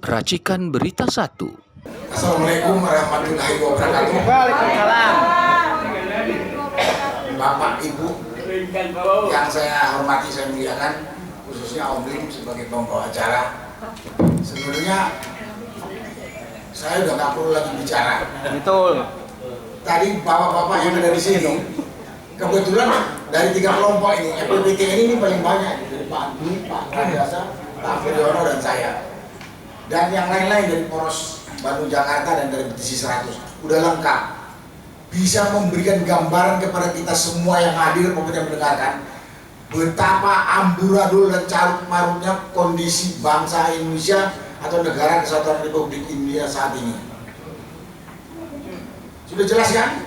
Racikan Berita 1. Assalamualaikum warahmatullahi wabarakatuh. Waalaikumsalam. Bapak, Ibu yang saya hormati, saya muliakan, khususnya Om Lim sebagai pembawa acara. Sebenarnya saya udah nggak perlu lagi bicara. Betul. Tadi bapak-bapak yang ada di sini, kebetulan dari 3 kelompok ini, FPPT ini paling banyak dari Pak Dwi, Pak Radiasa, Pak Firyono dan saya. Dan yang lain-lain dari Poros Bandung Jakarta dan dari Petisi 100 udah lengkap, bisa memberikan gambaran kepada kita semua yang hadir maupun yang mendengarkan betapa amburadul dan carut marutnya kondisi bangsa Indonesia atau negara kesatuan Republik Indonesia saat ini. Sudah jelas kan?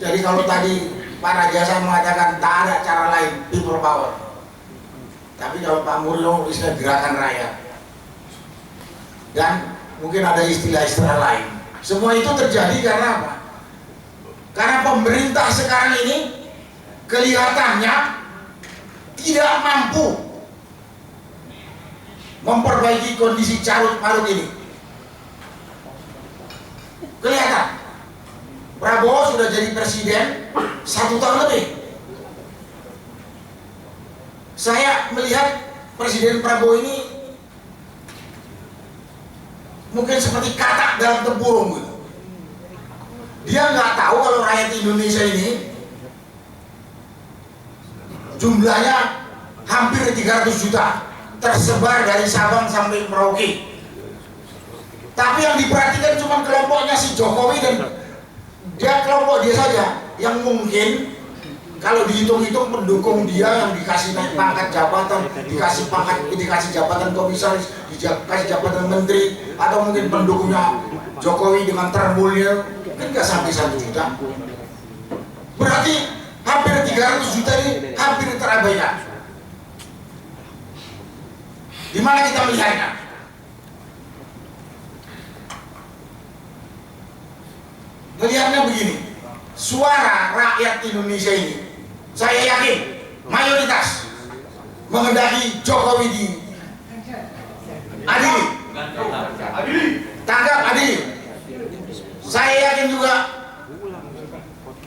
Jadi kalau tadi Pak Rajasa mengatakan tak ada cara lain, people power, tapi kalau Pak Muryo istilah gerakan rakyat, dan mungkin ada istilah-istilah lain. Semua itu terjadi karena apa? Karena pemerintah sekarang ini kelihatannya tidak mampu memperbaiki kondisi carut marut ini. Kelihatan Prabowo sudah jadi presiden 1 tahun lebih. Saya melihat Presiden Prabowo ini mungkin seperti katak dalam tempurung gitu. Dia nggak tahu kalau rakyat Indonesia ini jumlahnya hampir 300 juta, tersebar dari Sabang sampai Merauke. Tapi yang diperhatikan cuma kelompoknya si Jokowi dan kelompok dia saja yang mungkin kalau dihitung-hitung pendukung dia yang dikasih naik pangkat jabatan, dikasih jabatan komisaris, dikasih jabatan menteri, atau mungkin pendukungnya Jokowi dengan termulya kan nggak sampai 1 juta. Berarti hampir 300 juta ini hampir terabaikan. Di mana kita melihatnya? Melihatnya begini, suara rakyat Indonesia ini, saya yakin mayoritas menghendaki Jokowi di adili, tangkap adili. Saya yakin juga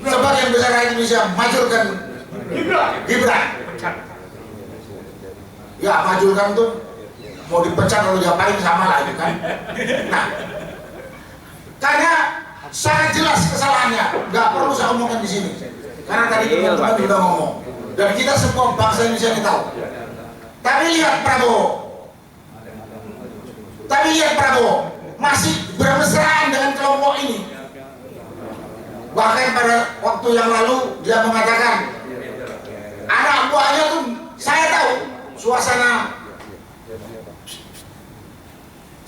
sebagian besar rakyat Indonesia majurkan Gibran. Ya, majurkan tuh mau dipecat atau diapain sama lah itu kan. Nah, karena sangat jelas kesalahannya, nggak perlu saya omongkan di sini. Karena tadi teman-teman sudah ngomong, dan kita semua bangsa Indonesia ini tahu. Tapi lihat Prabowo masih bermesraan dengan kelompok ini. Bahkan pada waktu yang lalu dia mengatakan, anak buahnya tuh saya tahu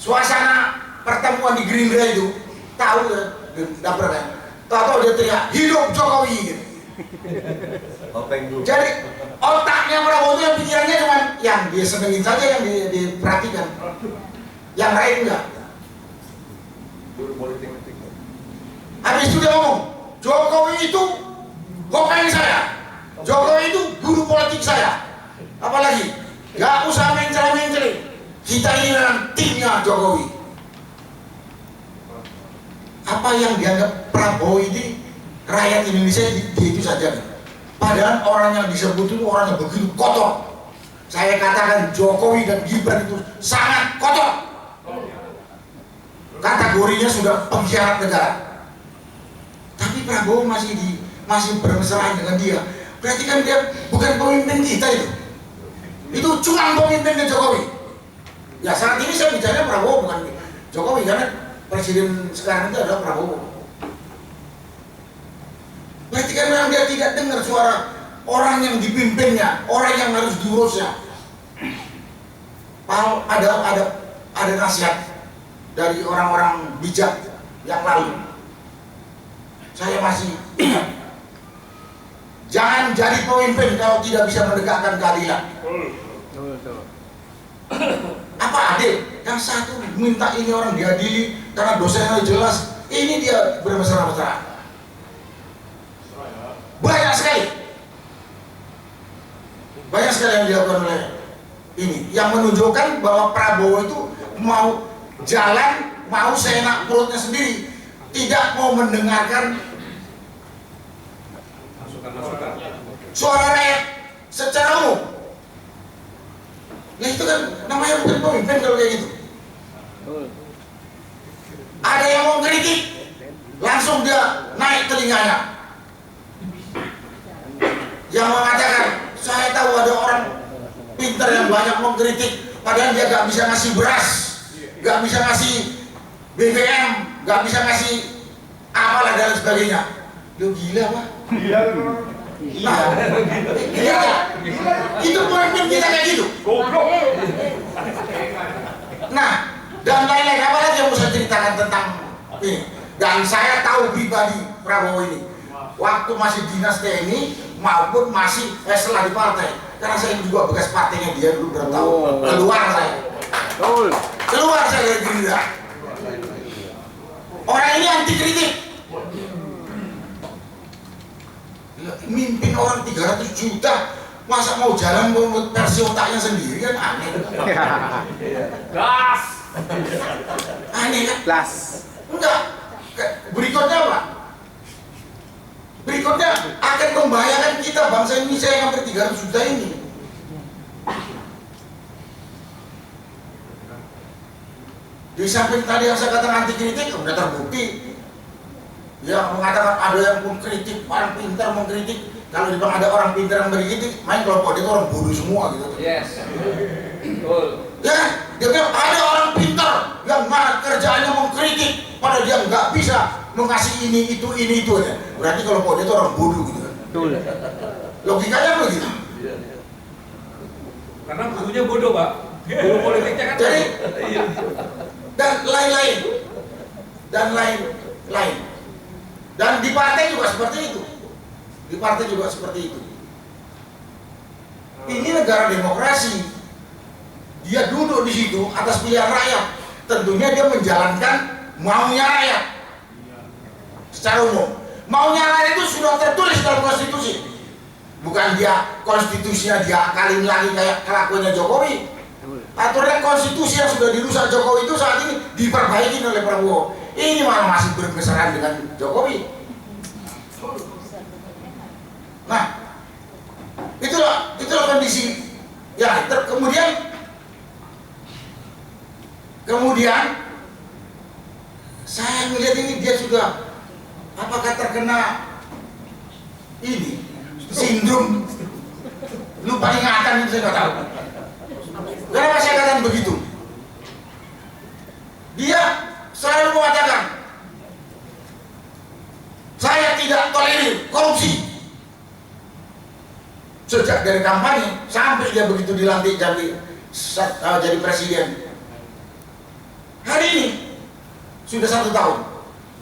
suasana pertemuan di Gerindra itu, tahu ya, dapur kan. Tahu dia teriak hidup Jokowi gitu. Jadi otaknya Prabowo itu yang pikirannya cuma yang dia senengin saja, yang diperhatikan, yang lain enggak. Habis itu dia ngomong, Jokowi itu kopeng saya, Jokowi itu guru politik saya. Apalagi gak usah mencela-mencela, kita ini memang timnya Jokowi. Apa yang dianggap Prabowo ini rakyat Indonesia dia itu saja. Padahal orang yang disebut itu orang yang begitu kotor. Saya katakan Jokowi dan Gibran itu sangat kotor. Kategorinya sudah pengkhianat negara. Tapi Prabowo masih bermesraan dengan dia. Berarti kan dia bukan pemimpin kita itu. Itu cuma pemimpinnya Jokowi. Ya saat ini saya bicara Prabowo bukan Jokowi, karena presiden sekarang itu adalah Prabowo. Berarti kan memang dia tidak dengar suara orang yang dipimpinnya, orang yang harus diurusnya. Ada nasihat dari orang-orang bijak yang lalu. Saya masih ingat, jangan jadi pemimpin kalau tidak bisa menegakkan keadilan. Apa adil? Yang satu minta ini orang diadili karena dosanya jelas, ini dia bermesra-mesraan. Banyak sekali yang dilakukan oleh ini, yang menunjukkan bahwa Prabowo itu mau jalan, mau seenak perutnya sendiri, tidak mau mendengarkan suara rakyat secara umum. Nah itu kan namanya bukan pemimpin kalau kayak gitu. Ada yang mau kritik, langsung dia naik telinganya. Yang mengatakan, saya tahu ada orang pintar yang banyak mengkritik, padahal dia gak bisa ngasih beras, gak bisa ngasih BBM, gak bisa ngasih apalah dan sebagainya. Lu gila Pak? Nah, iya, itu pemimpin kita kayak gitu. Nah, dan lain-lain apa lagi yang mau saya ceritakan tentang ini. Dan saya tahu pribadi Prabowo ini, waktu masih dinas TNI maupun masih setelah di partai, karena saya juga bekas partainya dia dulu berapa tahun. Keluar saya dari Gerindra. Orang ini anti kritik. Mimpin orang 300 juta, masa mau jalan menurut versi otaknya sendiri kan aneh. Gas. Aneh kan? Gas. Enggak. Berikutnya apa? Berikutnya akan membahayakan kita bangsa Indonesia yang hampir 300 juta ini. Di samping tadi yang saya katakan anti kritik, sudah terbukti. Ya mengatakan ada yang pun kritik, orang pintar mengkritik. Kalau di bang ada orang pintar yang mengkritik, main kelompok dia itu orang bodoh semua gitu. Yes. Betul. Ya, dia bilang ada orang pintar yang mana kerjaannya mengkritik, padahal dia nggak bisa mengasih ini itu ya. Berarti kelompok dia itu orang bodoh gitu kan. Betul. Logikanya begitu. Karena gurunya bodoh Pak. Guru politiknya kan. Jadi dan lain-lain dan lain-lain. Dan di partai juga seperti itu. Di partai juga seperti itu. Ini negara demokrasi. Dia duduk di situ atas pilihan rakyat. Tentunya dia menjalankan maunya rakyat. Secara umum. Maunya rakyat itu sudah tertulis dalam konstitusi. Bukan dia konstitusinya dia akalin lagi kayak kelakuannya Jokowi. Aturan konstitusi yang sudah dirusak Jokowi itu saat ini diperbaiki oleh Prabowo. Ini malah masih berkeseran dengan Jokowi. Nah, itulah kondisi. Ya, kemudian saya melihat ini dia sudah apakah terkena ini sindrom lupa ingatan itu saya nggak tahu. Kenapa saya katakan begitu? Dia selalu mengatakan saya tidak tolerir korupsi. Sejak dari kampanye sampai dia begitu dilantik jadi presiden. Hari ini sudah 1 tahun.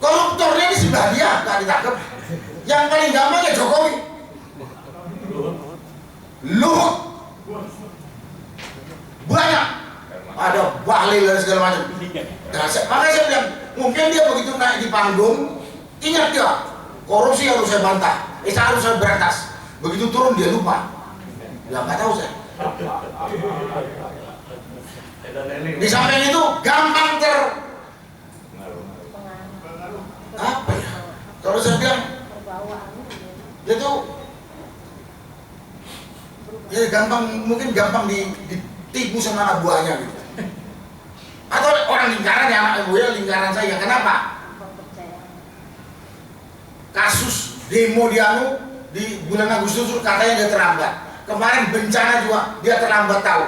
Koruptornya di sebelah dia nggak ditangkap. Yang paling gampang ya Jokowi. Luhut. Banyak. Ada Bahlil dan segala macam. Nah, makanya saya bilang mungkin dia begitu naik di panggung, ingat dia korupsi harus saya bantah, harus saya berantas. Begitu turun dia lupa. Ya nggak tahu saya. Di samping itu gampang apa ya? Kalau saya bilang dia tuh ya mungkin gampang ditipu sama anak buahnya gitu. Atau orang lingkaran ya, anak buahnya lingkaran saya. Kenapa? Kasus demo di bulan Agustus katanya dia terlambat. Kemarin bencana juga dia terlambat tahu.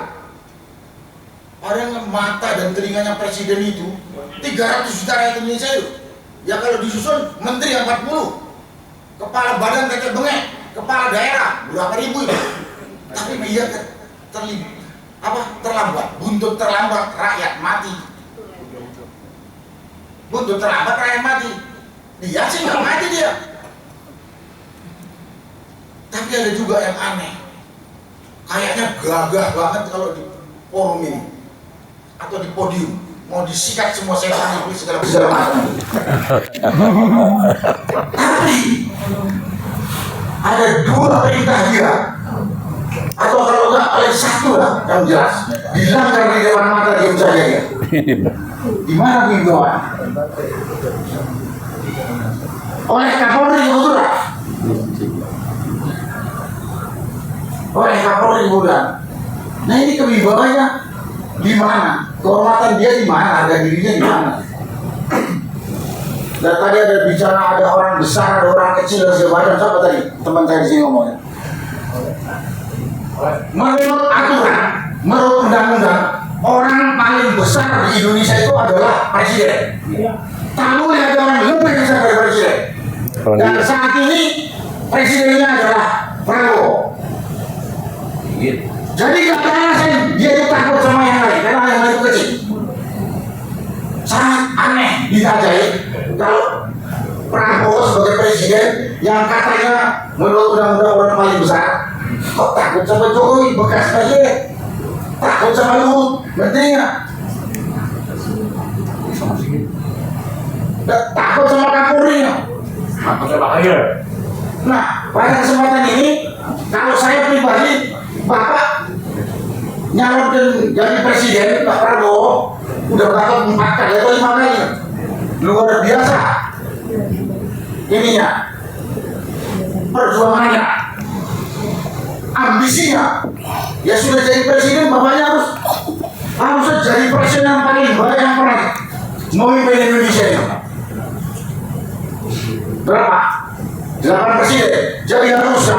Orang mata dan telinganya presiden itu 300 juta rakyat Indonesia itu. Ya kalau disusun menteri yang 40, kepala badan teteh bengek, kepala daerah berapa ribu itu. Tapi dia terlambat, buntut terlambat rakyat mati. Buntut terlambat rakyat mati. Dia sih nggak mati dia. Tapi ada juga yang aneh. Kayaknya gagah banget kalau di forum ini atau di podium mau disikat semua setan iblis segala macam. Tapi ada 2 perintah dia. atau kalau enggak paling satu lah yang jelas dilanggar di depan mata diam saja dia. Gimana himbauan? Oleh Kapolri kebetulan. Oleh Kapolri kebetulan. Nah ini kewibawanya di mana? Kehormatan dia di mana? Harga dirinya di mana? Dan tadi ada bicara ada orang besar, ada orang kecil dan segala macam. Siapa tadi? Teman saya di sini ngomongnya. Menurut aturan, menurut undang-undang, orang paling besar di Indonesia itu adalah presiden. Tahu ya ada orang lebih besar dari presiden. Dan saat ini presidennya adalah Prabowo. Jadi nggak ada alasan dia itu takut sama yang lain, karena yang lain itu kecil. Sangat aneh ditajai kalau Prabowo sebagai presiden yang katanya menurut undang-undang orang paling besar, kok takut sama Jokowi bekas presiden, takut sama Luhut menterinya, takut sama Kapolri-nya. Nah, pada kesempatan ini kalau saya pribadi, Bapak nyalonkan jadi presiden, Pak Prabowo udah takut 4 kali atau 5 kali, luar biasa ininya, perjuangannya, ambisinya. Ya sudah jadi presiden, bapaknya harus jadi presiden yang paling baik yang pernah memimpin Indonesia ini. Berapa? 8 presiden. Jadi harusnya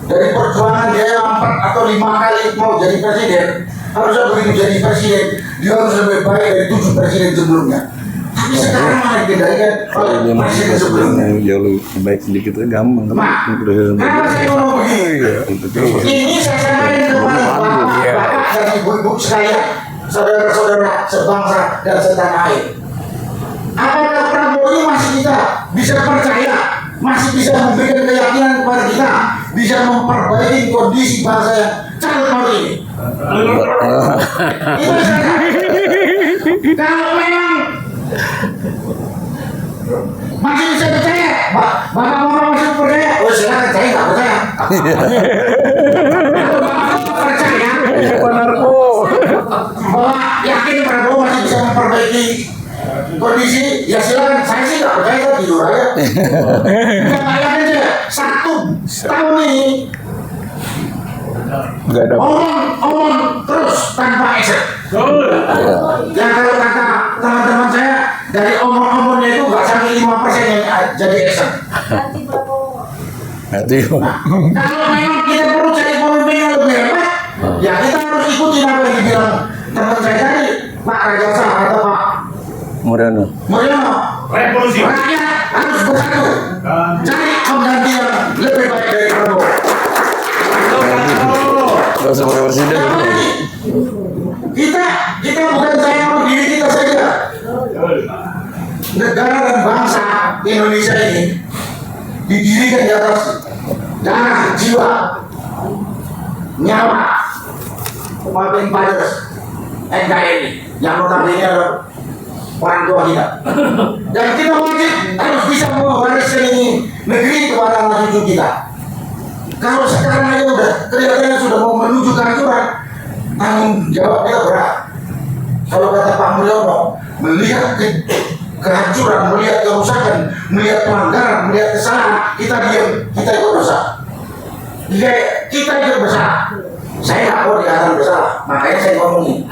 dari perjuangan dia 4 atau 5 kali mau jadi presiden, harusnya begitu jadi presiden dia harus lebih baik dari 7 presiden sebelumnya. Tapi sekarang malah dikendalikan oleh presiden sebelumnya. Jauh lebih baik sedikit itu gampang. Kenapa saya ngomong begini? Ini saya sampaikan kepada bapak dan ibu-ibu sekalian, saudara-saudara sebangsa dan setanah air. Apakah Prabowo ini masih kita bisa percaya, masih bisa memberikan keyakinan kepada kita, bisa memperbaiki kondisi bangsa yang carut marut ini? Itu saja. Kalau memang masih bisa percaya, bapak masih percaya, oh silakan, saya nggak percaya. Kalau bapak percaya, bahwa yakin Prabowo masih bisa memperbaiki kondisi, ya silakan. Saya sih nggak percaya, tidur aja. Nggak aja 1 tahun ini omong terus tanpa action. Ya kalau kata teman-teman saya, dari omong-omongnya itu nggak sampai 5% yang jadi action. Nah, kalau memang kita perlu cari pemimpin yang lebih hebat, ya kita harus ikuti apa yang dibilang teman saya tadi, Pak Rajasa atau Pak Murano. Revolusi. Rakyat harus bersatu, cari pengganti yang lebih baik dari Prabowo. Kalau sebagai presiden. Kita bukan sayang sama diri kita saja. Negara dan bangsa Indonesia ini didirikan di atas darah, jiwa, nyawa, Martin Fathers, NKRI yang notabene adalah orang tua kita. Dan kita wajib harus bisa mewariskan ini negeri kepada anak cucu kita. Kalau sekarang aja udah kelihatannya sudah mau menuju kehancuran, tanggung jawab kita berat. Kalau kata Pak Mulyono, melihat kehancuran, melihat kerusakan, melihat pelanggaran, melihat kesalahan, kita diam, kita ikut bersalah. Kita ikut bersalah. Saya nggak mau dikatakan bersalah, makanya saya ngomongin.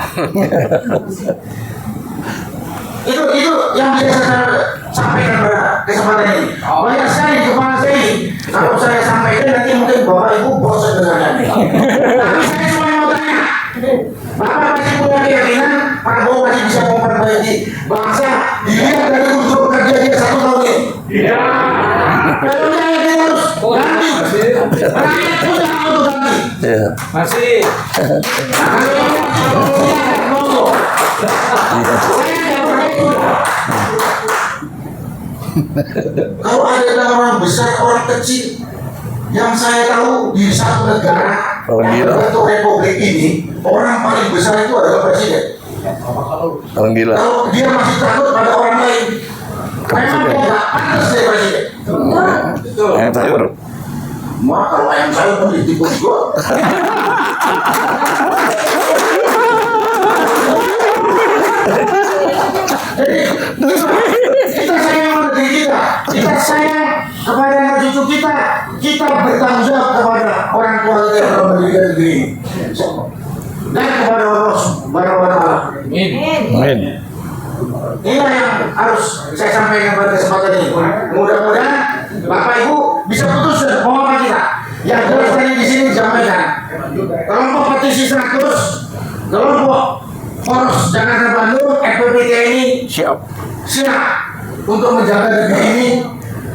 Itu yang bisa saya sampaikan pada kesempatan ini. Banyak sekali di kepala saya ini. Kalau saya sampaikan nanti mungkin Bapak Ibu bosan dengannya. Tapi saya cuma mau tanya, Bapak masih punya keyakinan Prabowo masih bisa memperbaiki bangsa dilihat dari unsur kerja dia 1 tahun ini? Iya. Kalau saya kita harus ganti. Rakyat punya untuk ganti. Iya. Masih. Kalau ada orang besar, orang kecil, yang saya tahu di satu negara yang bentuk republik ini, orang paling besar itu adalah presiden. Orang gila. Kalau dia masih takut pada orang lain, memang dia nggak pantas jadi presiden. Yang takut. Wah, kalau ayam saya mau ditikus gua. Kita sayang sama diri kita sayang kepada anak cucu kita bertanggung jawab kepada orang tua kita yang telah mendidikan negeri ini. Dan kepada Allah Subhanahu wa Ta'ala. Amin. Inilah yang harus saya sampaikan pada kesempatan ini. Mudah-mudahan Bapak Ibu bisa putuskan mau apa kita. Yang jelas tadi di sini disampaikan. Kelompok petisi 100, kelompok Poros Jakarta Bandung, FPPT ini siap untuk menjaga negeri ini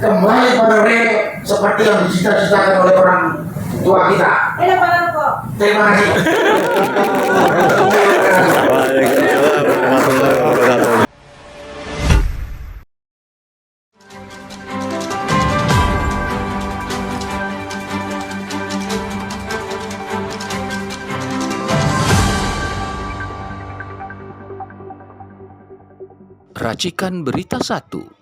kembali pada real seperti yang dicita-citakan oleh orang tua kita. Terima kasih. Waalaikumsalam warahmatullahi wabarakatuh. Racikan Berita 1.